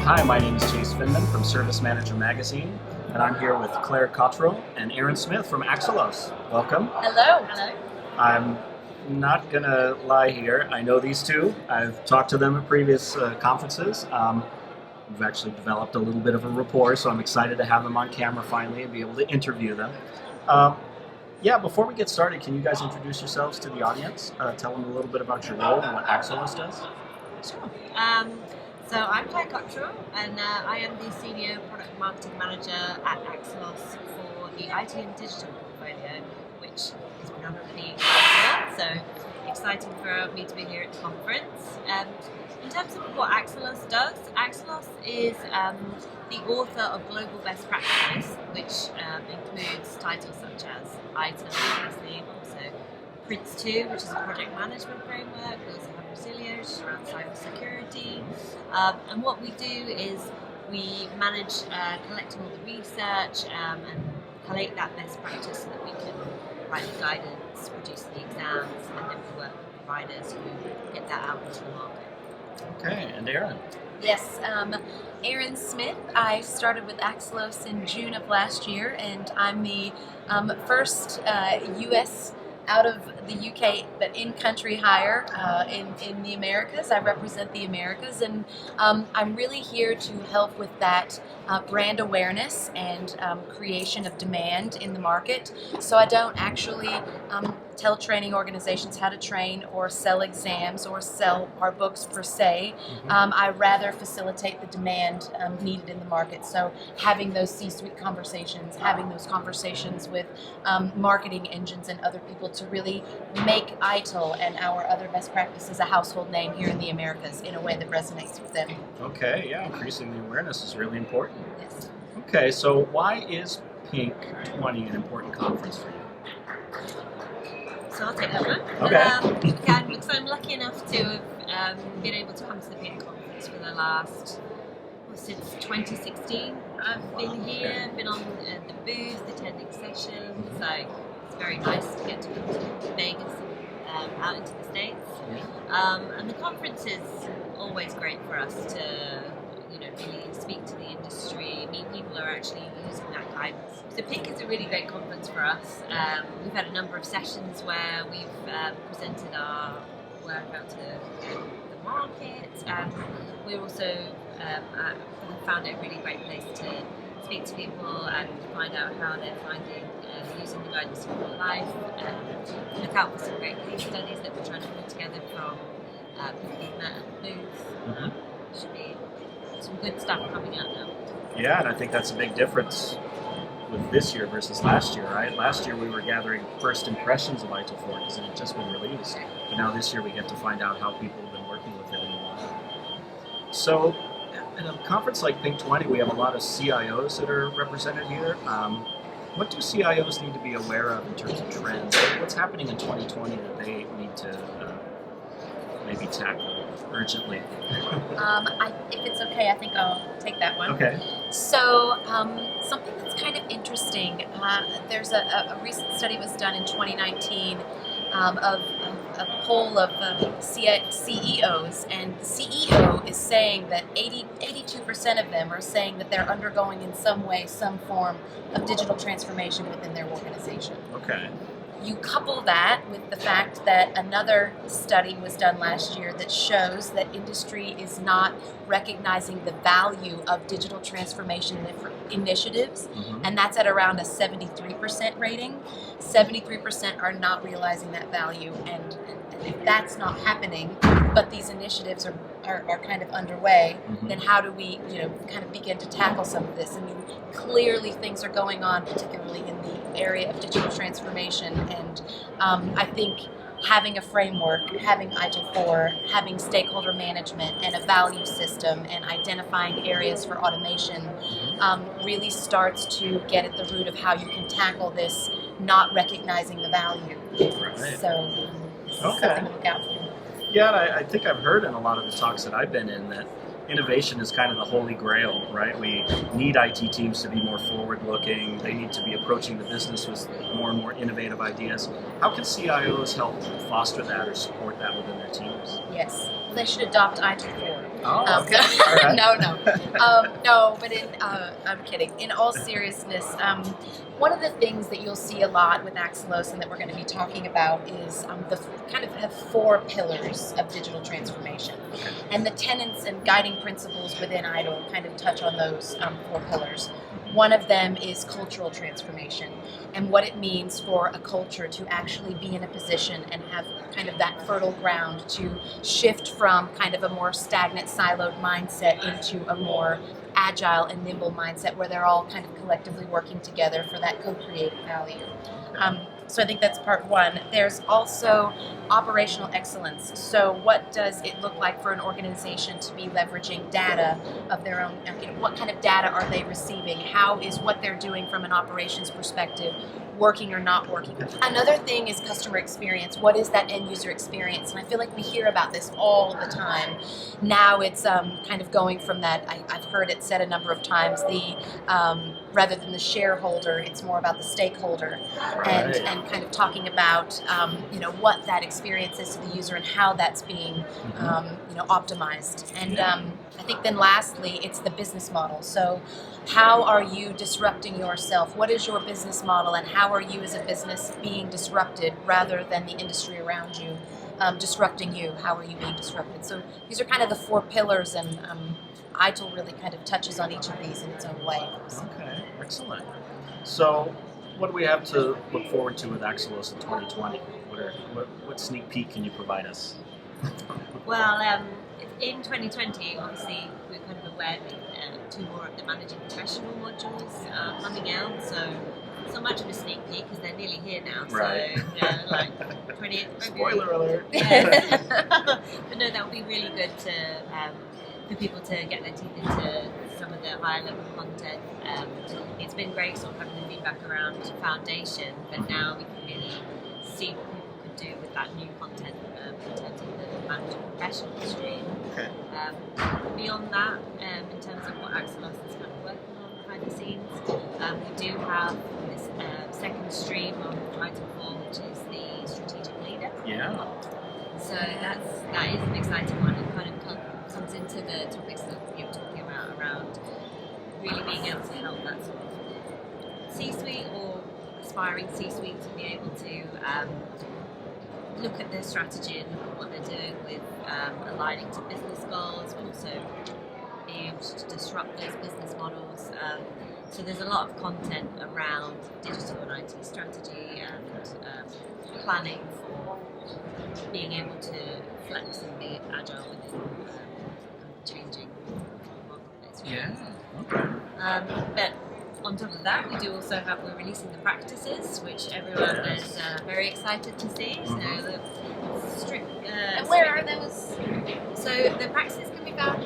Hi, my name is Jace Finman from Service Manager Magazine, and I'm here with Clare Cottrell and Erin Smith from AXELOS. Welcome. Hello. Hello. I'm not going to lie here. I know these two. I've talked to them at previous conferences. We've actually developed a little bit of a rapport, so I'm excited to have them on camera finally and be able to interview them. Before we get started, can you guys introduce yourselves to the audience? Tell them a little bit about your role and what AXELOS does. Sure. So I'm Clare Cottrell, and I am the Senior Product Marketing Manager at AXELOS for the ITIL and Digital portfolio, which is predominantly ITIL, so exciting for me to be here at the conference. In terms of what AXELOS does, AXELOS is the author of global best practices, which includes titles such as ITIL, obviously, also Prince2, which is a project management framework. We also have Resilio, which is around cybersecurity. And what we do is we manage collecting all the research and collate that best practice so that we can write the guidance, produce the exams, and then we work with providers who get that out into the market. Okay, and Erin? Yes, Erin Smith. I started with AXELOS in June of last year, and I'm the first U.S. out of the UK, but in-country hire in the Americas. I represent the Americas, and I'm really here to help with that brand awareness and creation of demand in the market. So I don't actually tell training organizations how to train or sell exams or sell our books per se. I rather facilitate the demand needed in the market. So having those C-suite conversations, having those conversations with marketing engines and other people to really make ITIL and our other best practices a household name here in the Americas in a way that resonates with them. Okay, yeah, increasing the awareness is really important. Yes. Okay, so why is Pink20 an important conference for you? So I'll take that one. Okay. Because I'm lucky enough to have been able to come to the Pink conference for the last, since 2016. I've been here, been on the booth, attending sessions, so it's very nice to get to come to Vegas and out into the States. And the conference is always great for us to really speak to the industry, meet people who are actually using that guidance. So Pink is a really great conference for us. We've had a number of sessions where we've presented our work out to the market, and we also found it a really great place to speak to people and find out how they're finding using the guidance in real life, and look out for some great case studies that we're trying to put together from people we've met at the booth. Should be some good stuff coming out now. Yeah, and I think that's a big difference with this year versus last year, right? Last year we were gathering first impressions of ITIL 4 because it had just been released. But now this year we get to find out how people have been working with it in the wild. So at a conference like Pink20, we have a lot of CIOs that are represented here. What do CIOs need to be aware of in terms of trends? What's happening in 2020 that they need to maybe tackle urgently? If it's okay, I think I'll take that one. Okay. So something that's kind of interesting, there's a recent study was done in 2019 of a poll of CEOs, and the CEO is saying that 82% of them are saying that they're undergoing in some way, some form of digital transformation within their organization. Okay. You couple that with the fact that another study was done last year that shows that industry is not recognizing the value of digital transformation initiatives, and that's at around a 73% rating. 73% are not realizing that value, and if that's not happening, but these initiatives are kind of underway, then how do we kind of begin to tackle some of this? I mean, clearly things are going on, particularly in the area of digital transformation, and I think having a framework, having ITIL 4, having stakeholder management and a value system and identifying areas for automation really starts to get at the root of how you can tackle this not recognizing the value. Right. So something to look out for. Yeah, I think I've heard in a lot of the talks that I've been in that innovation is kind of the holy grail, right? We need IT teams to be more forward-looking. They need to be approaching the business with more and more innovative ideas. How can CIOs help foster that or support that within their teams? Yes, they should adopt ITIL 4. Oh, okay. All right. No, but I'm kidding. In all seriousness, one of the things that you'll see a lot with AXELOS and that we're going to be talking about is the kind of have 4 pillars of digital transformation. Okay. And the tenets and guiding principles within ITIL kind of touch on those 4 pillars. One of them is cultural transformation and what it means for a culture to actually be in a position and have kind of that fertile ground to shift from kind of a more stagnant, siloed mindset into a more agile and nimble mindset where they're all kind of collectively working together for that co-creative value. So I think that's part one. There's also operational excellence. So what does it look like for an organization to be leveraging data of their own? What kind of data are they receiving? How is what they're doing from an operations perspective working or not working? Another thing is customer experience. What is that end user experience? And I feel like we hear about this all the time. Now it's kind of going from that, I've heard it said a number of times, rather than the shareholder, it's more about the stakeholder. Right. And kind of talking about what that experience is to the user and how that's being optimized. And I think then lastly, it's the business model. So how are you disrupting yourself? What is your business model and how are you as a business being disrupted rather than the industry around you disrupting you? How are you being disrupted? So these are kind of the 4 pillars, and ITIL really kind of touches on each of these in its own way. Okay, excellent. So what do we have to look forward to with AXELOS in 2020? What sneak peek can you provide us? Well, in 2020, obviously, we're kind of aware that 2 more of the managing professional modules are coming out, so it's not much of a sneak peek because they're nearly here now. Right. So, like 28th Spoiler alert! But no, that would be really good to for people to get their teeth into some of the higher level content. It's been great sort of having the feedback around Foundation, but now we can really see what people could do with that new content in terms of the managing professional stream. Okay. Beyond that, in terms of what AXELOS is kind of working on behind the scenes, we do have this second stream of ITIL, which is the strategic leader. Yeah. So that is an exciting one. It kind of comes into the topics that you're talking about around really being able to help that sort of C-suite or aspiring C-suite to be able to look at their strategy and look at what they're doing with aligning to business goals, but also being able to disrupt those business models. So there's a lot of content around digital and IT strategy and planning for being able to flex and be agile within changing marketplace. Yeah. Okay. But on top of that, we're releasing the practices, which everyone is very excited to see. So the and where are those? So the practices can be found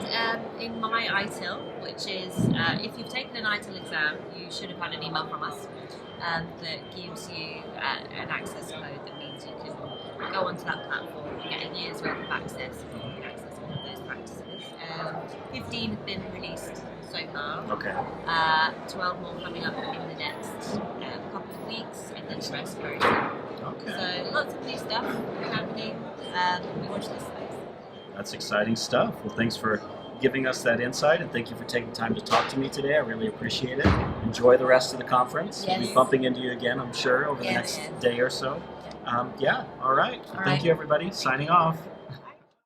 in My ITIL, which is if you've taken an ITIL exam, you should have had an email from us that gives you an access code that means you can go onto that platform and get a year's worth of access. You can access all of those practices. 15 have been released so far. Okay. 12 more coming up in the next couple of weeks, and then the rest very soon. Okay. So lots of new stuff happening. We watch this space. That's exciting stuff. Well, thanks for giving us that insight, and thank you for taking time to talk to me today. I really appreciate it. Enjoy the rest of the conference. Yes. We'll be bumping into you again, I'm sure, over the Yes. next day or so. All right. Thank you, everybody. Signing off.